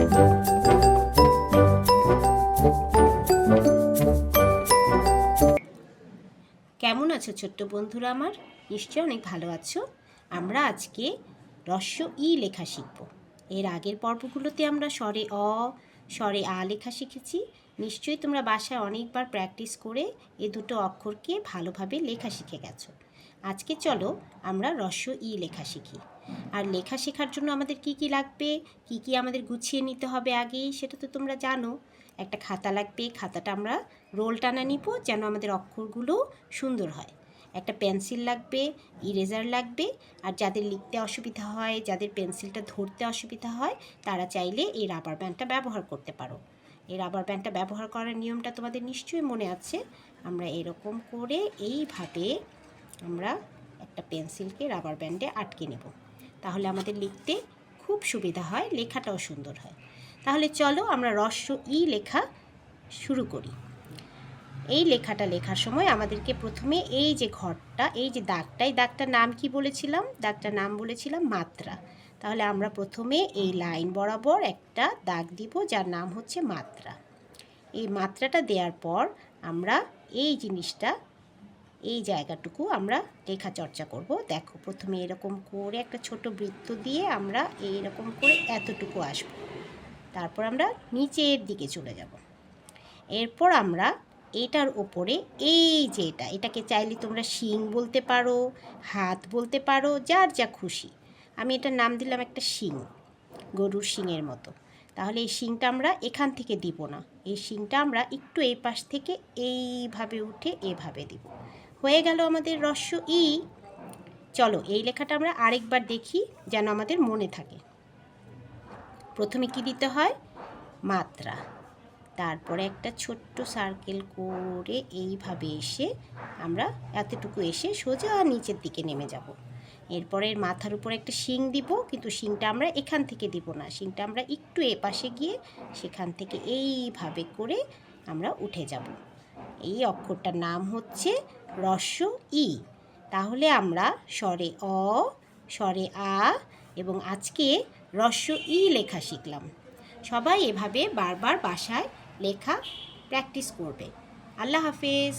কেমন আছো ছোট্ট বন্ধুরা আমার? নিশ্চয়ই অনেক ভালো আছো। আমরা আজকে রস্য ই লেখা শিখব। এর আগের পর্বগুলোতে আমরা স্বরে অ, স্বরে আ লেখা শিখেছি। নিশ্চয়ই তোমরা বাসায় অনেকবার প্র্যাকটিস করে এ দুটো অক্ষরকে ভালোভাবে লেখা শিখে গেছো। আজকে চলো আমরা রস্য ই লেখা শিখি। আর লেখা শেখার জন্য আমাদের কি কি লাগবে, কি কি আমাদের গুছিয়ে নিতে হবে আগেই, সেটা তো তোমরা জানো। একটা খাতা লাগবে, খাতাটা আমরা রোল টানা নিব যেন আমাদের অক্ষরগুলো সুন্দর হয়। একটা পেন্সিল লাগবে, ইরেজার লাগবে, আর যাদের লিখতে অসুবিধা হয়, যাদের পেন্সিলটা ধরতে অসুবিধা হয়, তারা চাইলে এই রাবার ব্যান্ডটা ব্যবহার করতে পারো। এই রাবার ব্যান্ডটা ব্যবহার করার নিয়মটা তোমাদের নিশ্চয়ই মনে আছে। আমরা এরকম করে এইভাবে আমরা একটা পেন্সিলকে রাবার ব্যান্ডে আটকে নেব, তাহলে আমাদের লিখতে খুব সুবিধা হয়, লেখাটাও সুন্দর হয়। তাহলে চলো আমরা রস্য ই লেখা শুরু করি। এই লেখাটা লেখার সময় আমাদেরকে প্রথমে এই যে ঘরটা, এই যে দাগটা, এই দাগটার নাম কি বলেছিলাম? দাগটার নাম বলেছিলাম মাত্রা। তাহলে আমরা প্রথমে এই লাইন বরাবর একটা দাগ দিব যার নাম হচ্ছে মাত্রা। এই মাত্রাটা দেওয়ার পর আমরা এই জিনিসটা, এই জায়গাটুকু আমরা লেখা চর্চা করব। দেখো, প্রথমে এরকম করে একটা ছোট বৃত্ত দিয়ে আমরা এইরকম করে এতটুকু আসব, তারপর আমরা নিচের দিকে চলে যাব। এরপর আমরা এটার ওপরে এই যে এটাকে চাইলে তোমরা শিং বলতে পারো, হাত বলতে পারো, যার যা খুশি। আমি এটার নাম দিলাম একটা শিং, গরুর শিংয়ের মতো। তাহলে এই শিংটা আমরা এখান থেকে দিব না, এই শিংটা আমরা একটু এই পাশ থেকে এইভাবে উঠে এভাবে দিব। হয়ে গেল আমাদের রস্য ই। চলো এই লেখাটা আমরা আরেকবার দেখি যেন আমাদের মনে থাকে। প্রথমে কি দিতে হয়? মাত্রা, তারপরে একটা ছোট্ট সার্কেল করে এইভাবে এসে আমরা এতটুকু এসে সোজা নিচের দিকে নেমে যাব। এরপরে মাথার উপরে একটা শিং দিব, কিন্তু শিংটা আমরা এখান থেকে দিব না, শিংটা আমরা একটু এপাশে গিয়ে সেখান থেকে এইভাবে করে আমরা উঠে যাব। এই অক্ষরটার নাম হচ্ছে রস্য ই। তাহলে আমরা স্বরে অ, স্বরে আ এবং আজকে রস্য ই লেখা শিখলাম। সবাই এভাবে বারবার বাসায় লেখা প্র্যাকটিস করবে। আল্লাহ হাফেজ।